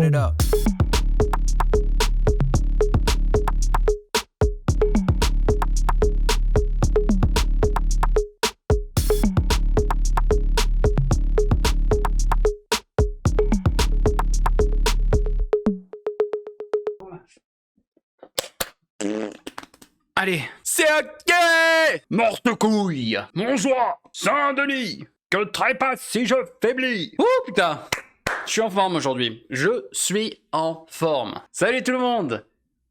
Start it up. Allez, c'est ok! Morte couille! Bonsoir! Saint-Denis! Que trépasse si je faiblis! Oh putain! Je suis en forme aujourd'hui. Je suis en forme. Salut tout le monde!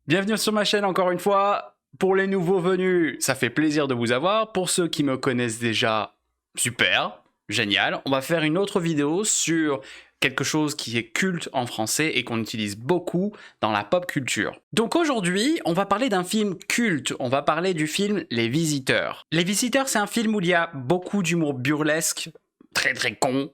Bienvenue sur ma chaîne encore une fois. Pour les nouveaux venus, ça fait plaisir de vous avoir. Pour ceux qui me connaissent déjà, super, génial. On va faire une autre vidéo sur quelque chose qui est culte en français et qu'on utilise beaucoup dans la pop culture. Donc aujourd'hui, on va parler d'un film culte, on va parler du film Les Visiteurs. Les Visiteurs, c'est un film où il y a beaucoup d'humour burlesque, très très con,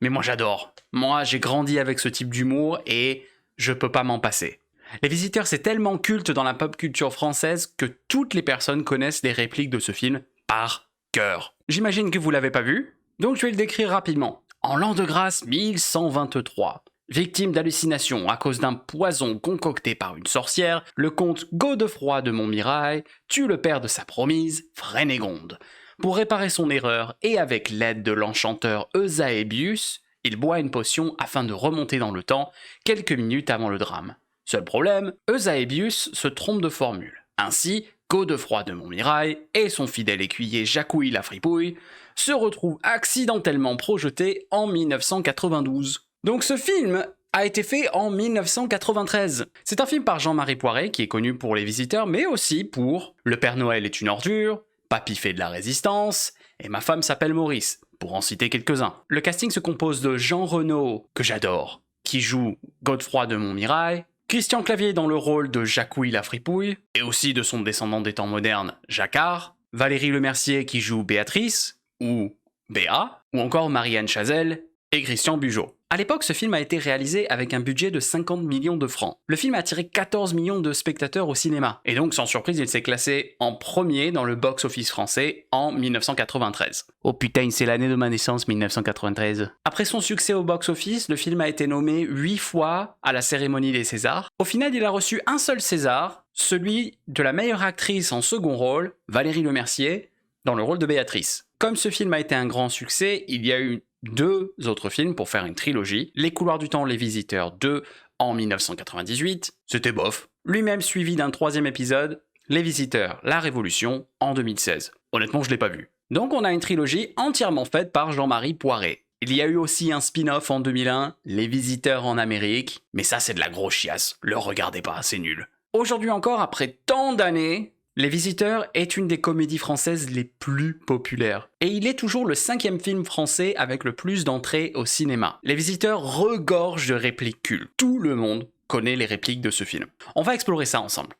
mais moi j'adore. Moi j'ai grandi avec ce type d'humour et je peux pas m'en passer. Les Visiteurs, c'est tellement culte dans la pop culture française que toutes les personnes connaissent les répliques de ce film par cœur. J'imagine que vous l'avez pas vu, donc je vais le décrire rapidement. En l'an de grâce 1123, victime d'hallucinations à cause d'un poison concocté par une sorcière, le comte Godefroy de Montmirail tue le père de sa promise, Frénégonde. Pour réparer son erreur et avec l'aide de l'enchanteur Eusaebius, il boit une potion afin de remonter dans le temps quelques minutes avant le drame. Seul problème, Eusaebius se trompe de formule. Ainsi, Godefroy de Montmirail et son fidèle écuyer Jacouille la Fripouille se retrouvent accidentellement projetés en 1992. Donc ce film a été fait en 1993. C'est un film par Jean-Marie Poiret qui est connu pour Les Visiteurs, mais aussi pour Le Père Noël est une ordure, Papy fait de la résistance, et Ma femme s'appelle Maurice, pour en citer quelques-uns. Le casting se compose de Jean Reno, que j'adore, qui joue Godefroy de Montmirail, Christian Clavier dans le rôle de Jacouille la Fripouille, et aussi de son descendant des temps modernes, Jacquard, Valérie Lemercier qui joue Béatrice, ou Béa, ou encore Marianne Chazelle et Christian Bugeaud. À l'époque, ce film a été réalisé avec un budget de 50 millions de francs. Le film a attiré 14 millions de spectateurs au cinéma, et donc sans surprise, il s'est classé en premier dans le box-office français en 1993. Oh putain, c'est l'année de ma naissance, 1993. Après son succès au box-office, le film a été nommé 8 fois à la cérémonie des Césars. Au final, il a reçu un seul César, celui de la meilleure actrice en second rôle, Valérie Lemercier, dans le rôle de Béatrice. Comme ce film a été un grand succès, il y a eu 2 autres films pour faire une trilogie. Les Couloirs du Temps, Les Visiteurs 2 en 1998, c'était bof. Lui-même suivi d'un 3e épisode, Les Visiteurs, La Révolution en 2016. Honnêtement, je l'ai pas vu. Donc on a une trilogie entièrement faite par Jean-Marie Poiret. Il y a eu aussi un spin-off en 2001, Les Visiteurs en Amérique, mais ça c'est de la grosse chiasse, le regardez pas, c'est nul. Aujourd'hui encore, après tant d'années, Les Visiteurs est une des comédies françaises les plus populaires. Et il est toujours le 5e film français avec le plus d'entrées au cinéma. Les Visiteurs regorgent de répliques cultes. Tout le monde connaît les répliques de ce film. On va explorer ça ensemble.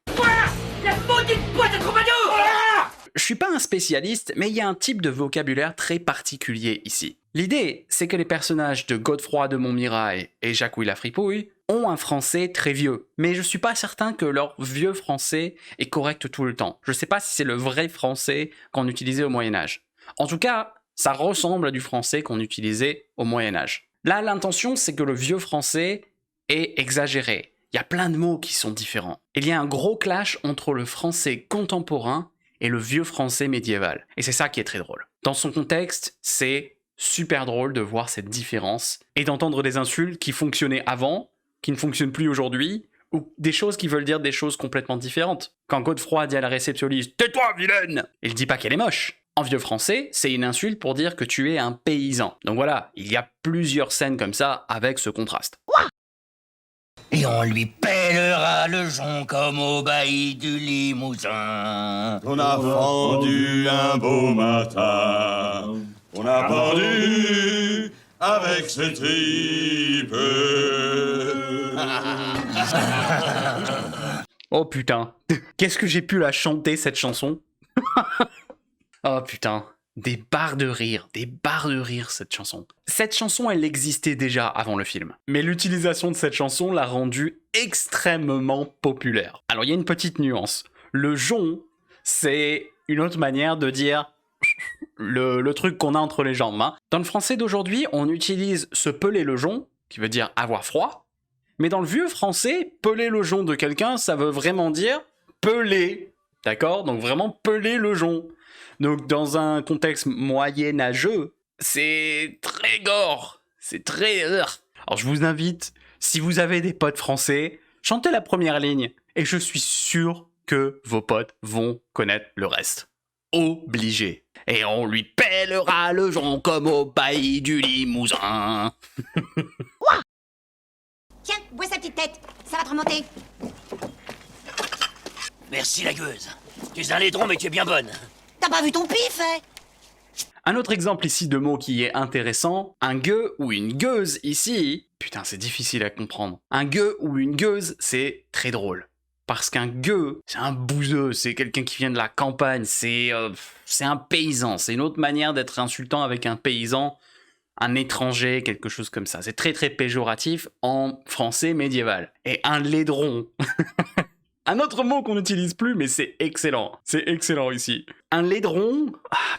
La maudite boîte à troubadour! Je suis pas un spécialiste, mais il y a un type de vocabulaire très particulier ici. L'idée, c'est que les personnages de Godefroy de Montmirail et Jacouille la Fripouille ont un français très vieux. Mais je suis pas certain que leur vieux français est correct tout le temps. Je sais pas si c'est le vrai français qu'on utilisait au Moyen-Âge. En tout cas, ça ressemble à du français qu'on utilisait au Moyen-Âge. Là, l'intention, c'est que le vieux français est exagéré. Il y a plein de mots qui sont différents. Il y a un gros clash entre le français contemporain et le vieux français médiéval. Et c'est ça qui est très drôle. Dans son contexte, c'est super drôle de voir cette différence et d'entendre des insultes qui fonctionnaient avant, qui ne fonctionnent plus aujourd'hui, ou des choses qui veulent dire des choses complètement différentes. Quand Godefroy dit à la réceptionniste « Tais-toi, vilaine !» il dit pas qu'elle est moche. En vieux français, c'est une insulte pour dire que tu es un paysan. Donc voilà, il y a plusieurs scènes comme ça avec ce contraste. Et on lui pèlera le jonc comme au bailli du Limousin. On a fendu un beau matin, on a pendu avec ses tripes. Oh putain, qu'est-ce que j'ai pu la chanter cette chanson? Oh putain, des barres de rire cette chanson. Cette chanson, elle existait déjà avant le film, mais l'utilisation de cette chanson l'a rendue extrêmement populaire. Alors il y a une petite nuance. Le jonc, c'est une autre manière de dire le truc qu'on a entre les jambes. Hein. Dans le français d'aujourd'hui, on utilise se peler le jonc, qui veut dire avoir froid, Mais dans le vieux français, peler le jonc de quelqu'un, ça veut vraiment dire peler. D'accord? Donc vraiment peler le jonc. Donc dans un contexte moyenâgeux, c'est très gore. C'est très... Alors je vous invite, si vous avez des potes français, chantez la première ligne. Et je suis sûr que vos potes vont connaître le reste. Obligé. Et on lui pèlera le jonc comme au bailli du Limousin. Tiens, bois sa petite tête, ça va te remonter. Merci la gueuse. Tu es un laidron mais tu es bien bonne. T'as pas vu ton pif, hein? Un autre exemple ici de mot qui est intéressant, un gueux ou une gueuse ici, putain c'est difficile à comprendre. Un gueux ou une gueuse, c'est très drôle. Parce qu'un gueux, c'est un bouseux, c'est quelqu'un qui vient de la campagne, c'est un paysan, c'est une autre manière d'être insultant avec un paysan, un étranger, quelque chose comme ça. C'est très très péjoratif en français médiéval. Et un laidron, un autre mot qu'on n'utilise plus, mais c'est excellent ici. Un laidron,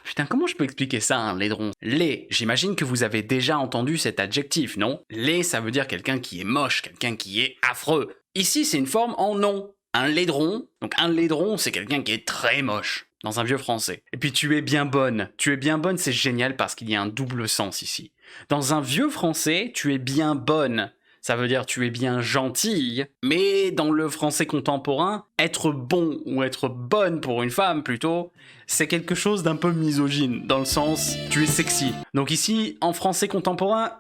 putain comment je peux expliquer ça un laidron? Laid, j'imagine que vous avez déjà entendu cet adjectif, non? Laid, ça veut dire quelqu'un qui est moche, quelqu'un qui est affreux. Ici c'est une forme en nom. Un laidron, donc un laidron, c'est quelqu'un qui est très moche, dans un vieux français. Et puis tu es bien bonne, c'est génial parce qu'il y a un double sens ici. Dans un vieux français, tu es bien bonne, ça veut dire tu es bien gentille, mais dans le français contemporain, être bon ou être bonne pour une femme plutôt, c'est quelque chose d'un peu misogyne, dans le sens tu es sexy. Donc ici, en français contemporain,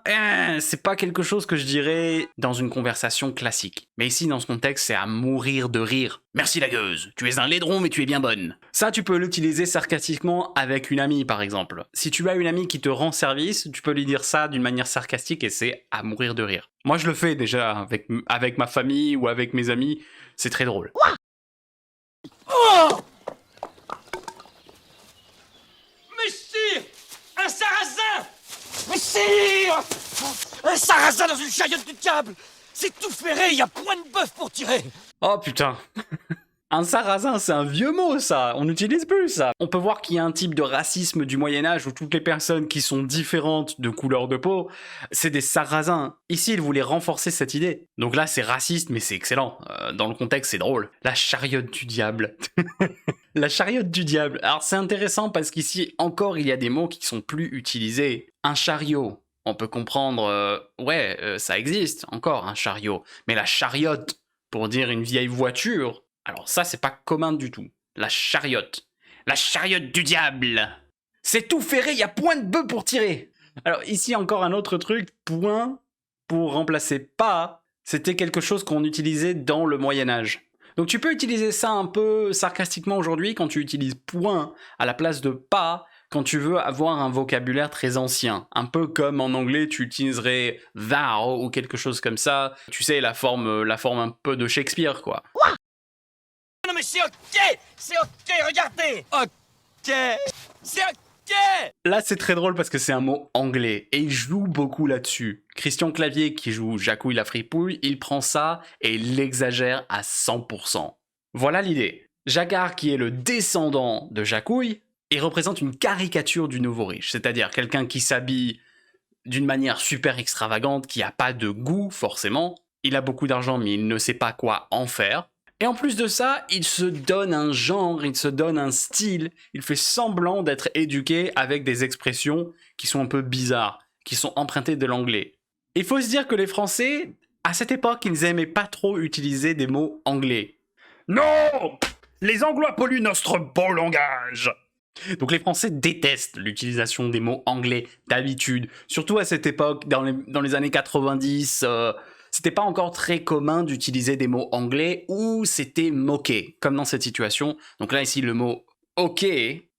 c'est pas quelque chose que je dirais dans une conversation classique. Mais ici, dans ce contexte, c'est à mourir de rire. Merci la gueuse, tu es un laidron mais tu es bien bonne. Ça, tu peux l'utiliser sarcastiquement avec une amie par exemple. Si tu as une amie qui te rend service, tu peux lui dire ça d'une manière sarcastique et c'est à mourir de rire. Moi je le fais déjà avec ma famille ou avec mes amis, c'est très drôle. Oh! Messire! Un sarrasin! Messire! Un sarrasin dans une chariote du diable! C'est tout ferré, il y a point de bœuf pour tirer! Oh putain. Un sarrasin, c'est un vieux mot ça, on n'utilise plus ça. On peut voir qu'il y a un type de racisme du Moyen-Âge où toutes les personnes qui sont différentes de couleur de peau, c'est des sarrasins. Ici, il voulait renforcer cette idée. Donc là, c'est raciste, mais c'est excellent. Dans le contexte, c'est drôle. La chariote du diable. La chariote du diable. Alors c'est intéressant parce qu'ici, encore, il y a des mots qui sont plus utilisés. Un chariot. On peut comprendre, ça existe, encore un chariot. Mais la chariote, pour dire une vieille voiture, alors ça, c'est pas commun du tout. La chariote. La chariote du diable. C'est tout ferré, il y a point de bœuf pour tirer. Alors ici, encore un autre truc. Point pour remplacer pas. C'était quelque chose qu'on utilisait dans le Moyen-Âge. Donc tu peux utiliser ça un peu sarcastiquement aujourd'hui quand tu utilises point à la place de pas quand tu veux avoir un vocabulaire très ancien. Un peu comme en anglais, tu utiliserais thou ou quelque chose comme ça. Tu sais, la forme un peu de Shakespeare, quoi. Non mais c'est ok, regardez! Ok, c'est ok! Là, c'est très drôle parce que c'est un mot anglais et il joue beaucoup là-dessus. Christian Clavier, qui joue Jacouille la fripouille, il prend ça et il l'exagère à 100%. Voilà l'idée. Jacquard, qui est le descendant de Jacouille, il représente une caricature du nouveau riche, c'est-à-dire quelqu'un qui s'habille d'une manière super extravagante, qui n'a pas de goût forcément. Il a beaucoup d'argent mais il ne sait pas quoi en faire. Et en plus de ça, il se donne un genre, il se donne un style, il fait semblant d'être éduqué avec des expressions qui sont un peu bizarres, qui sont empruntées de l'anglais. Il faut se dire que les Français, à cette époque, ils aimaient pas trop utiliser des mots anglais. Non! Les Anglois polluent notre beau langage! Donc les Français détestent l'utilisation des mots anglais d'habitude, surtout à cette époque, dans les années 90, c'était pas encore très commun d'utiliser des mots anglais ou c'était moqué, comme dans cette situation. Donc là, ici, le mot « ok »,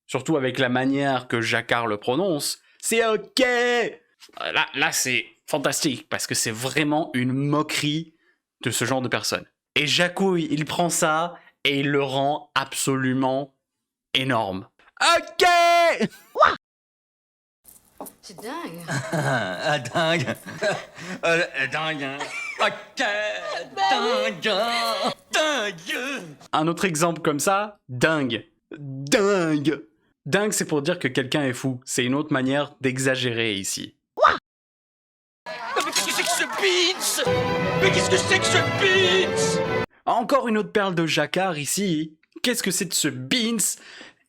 surtout avec la manière que Jacquard le prononce, c'est « ok ». Là, c'est fantastique, parce que c'est vraiment une moquerie de ce genre de personnes. Et Jacouille, il prend ça et il le rend absolument énorme. Ok! C'est dingue. Dingue. Dingue. Ok. Dingue. Dingue. Un autre exemple comme ça, dingue. Dingue. Dingue, c'est pour dire que quelqu'un est fou. C'est une autre manière d'exagérer ici. Mais qu'est-ce que c'est que ce beats? Mais qu'est-ce que c'est que ce Beans? Encore une autre perle de jacquard ici. Qu'est-ce que c'est de ce beans?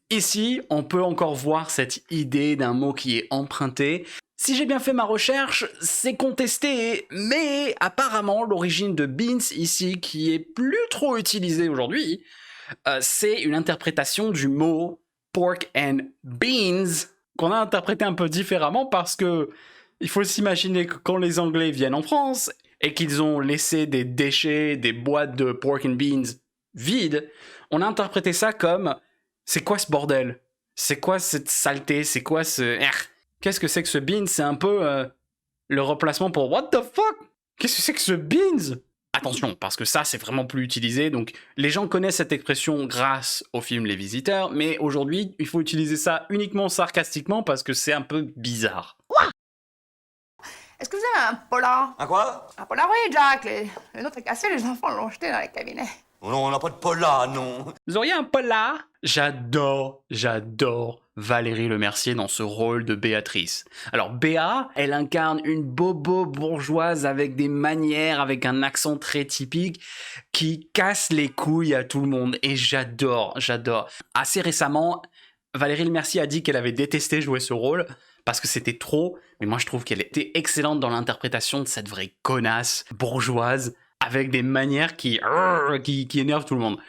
Ici, on peut encore voir cette idée d'un mot qui est emprunté. Si j'ai bien fait ma recherche, c'est contesté, mais apparemment l'origine de beans ici, qui est plus trop utilisée aujourd'hui, c'est une interprétation du mot pork and beans, qu'on a interprété un peu différemment parce que il faut s'imaginer que quand les Anglais viennent en France et qu'ils ont laissé des déchets, des boîtes de pork and beans vides, on a interprété ça comme « c'est quoi ce bordel? C'est quoi cette saleté? C'est quoi ce... Qu'est-ce que c'est que ce beans ?» C'est un peu le remplacement pour « what the fuck? Qu'est-ce que c'est que ce beans ?» Attention, parce que ça, c'est vraiment plus utilisé, donc les gens connaissent cette expression grâce au film Les Visiteurs, mais aujourd'hui, il faut utiliser ça uniquement sarcastiquement parce que c'est un peu bizarre. Est-ce que vous avez un polar? Un quoi? Un Polaroid, Jack. Le nôtre est cassé, les enfants l'ont jeté dans les cabinets. Oh non, on n'a pas de polar, non. Vous auriez un polar? J'adore Valérie Lemercier dans ce rôle de Béatrice. Alors Béa, elle incarne une bobo bourgeoise avec des manières, avec un accent très typique, qui casse les couilles à tout le monde. Et j'adore. Assez récemment, Valérie Lemercier a dit qu'elle avait détesté jouer ce rôle, parce que c'était trop, mais moi je trouve qu'elle était excellente dans l'interprétation de cette vraie connasse bourgeoise, avec des manières qui énervent tout le monde.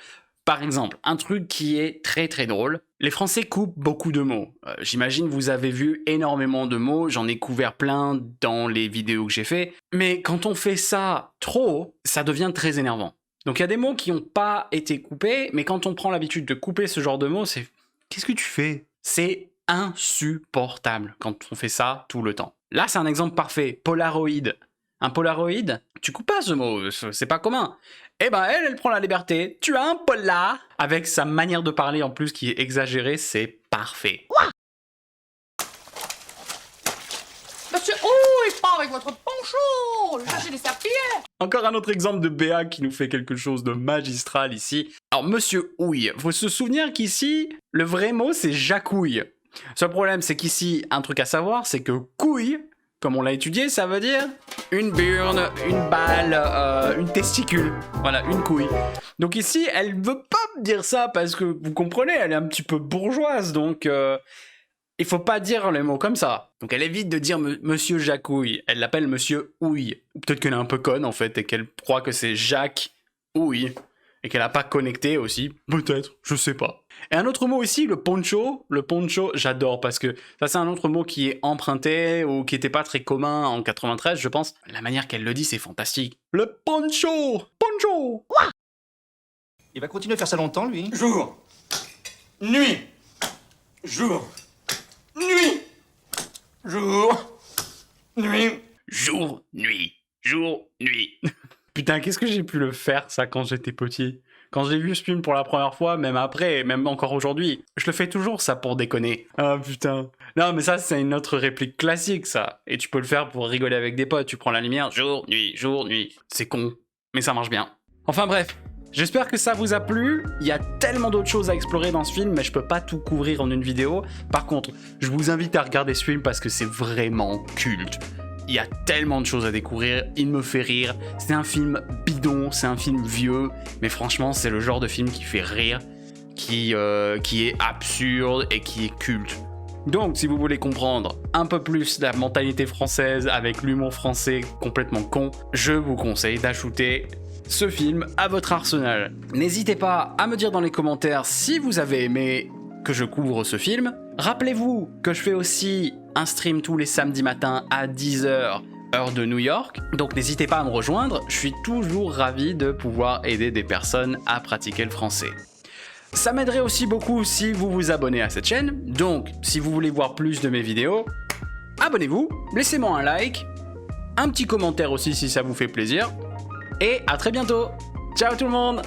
Par exemple, un truc qui est très très drôle, les Français coupent beaucoup de mots. J'imagine vous avez vu énormément de mots, j'en ai couvert plein dans les vidéos que j'ai fait, mais quand on fait ça trop, ça devient très énervant. Donc il y a des mots qui n'ont pas été coupés, mais quand on prend l'habitude de couper ce genre de mots, c'est « qu'est-ce que tu fais ?» C'est insupportable quand on fait ça tout le temps. Là, c'est un exemple parfait. Polaroid. Un Polaroid, tu coupes pas ce mot, c'est pas commun. Eh ben, elle prend la liberté. Tu as un polar. Avec sa manière de parler en plus qui est exagérée, c'est parfait. Monsieur, il part avec votre poncho. Cherchez des serpillères. Encore un autre exemple de Béa qui nous fait quelque chose de magistral ici. Alors, Monsieur Houille, faut se souvenir qu'ici, le vrai mot, c'est Jacouille. Seul problème, c'est qu'ici, un truc à savoir, c'est que couille, comme on l'a étudié, ça veut dire une burne, une balle, une testicule. Voilà, une couille. Donc ici, elle veut pas me dire ça parce que, vous comprenez, elle est un petit peu bourgeoise, donc il faut pas dire les mots comme ça. Donc elle évite de dire Monsieur Jacouille, elle l'appelle Monsieur Houille. Peut-être qu'elle est un peu conne en fait et qu'elle croit que c'est Jacques Houille. Et qu'elle a pas connecté aussi, peut-être, je sais pas. Et un autre mot ici, le poncho, j'adore parce que ça c'est un autre mot qui est emprunté ou qui était pas très commun en 93, je pense. La manière qu'elle le dit, c'est fantastique. Le poncho. Il va continuer à faire ça longtemps, lui? Jour. Nuit. Jour. Nuit. Jour. Nuit. Jour, nuit. Putain, qu'est-ce que j'ai pu le faire, ça, quand j'étais petit? Quand j'ai vu ce film pour la première fois, même après, même encore aujourd'hui, je le fais toujours, ça, pour déconner. Ah, putain. Non, mais ça, c'est une autre réplique classique, ça. Et tu peux le faire pour rigoler avec des potes. Tu prends la lumière, jour, nuit. C'est con, mais ça marche bien. Enfin bref, j'espère que ça vous a plu. Il y a tellement d'autres choses à explorer dans ce film, mais je peux pas tout couvrir en une vidéo. Par contre, je vous invite à regarder ce film parce que c'est vraiment culte. Il y a tellement de choses à découvrir, il me fait rire. C'est un film bidon, c'est un film vieux, mais franchement, c'est le genre de film qui fait rire, qui est absurde et qui est culte. Donc, si vous voulez comprendre un peu plus la mentalité française avec l'humour français complètement con, je vous conseille d'ajouter ce film à votre arsenal. N'hésitez pas à me dire dans les commentaires si vous avez aimé que je couvre ce film. Rappelez-vous que je fais aussi un stream tous les samedis matins à 10h, heure de New York. Donc n'hésitez pas à me rejoindre, je suis toujours ravi de pouvoir aider des personnes à pratiquer le français. Ça m'aiderait aussi beaucoup si vous vous abonnez à cette chaîne. Donc si vous voulez voir plus de mes vidéos, abonnez-vous, laissez-moi un like, un petit commentaire aussi si ça vous fait plaisir. Et à très bientôt. Ciao tout le monde!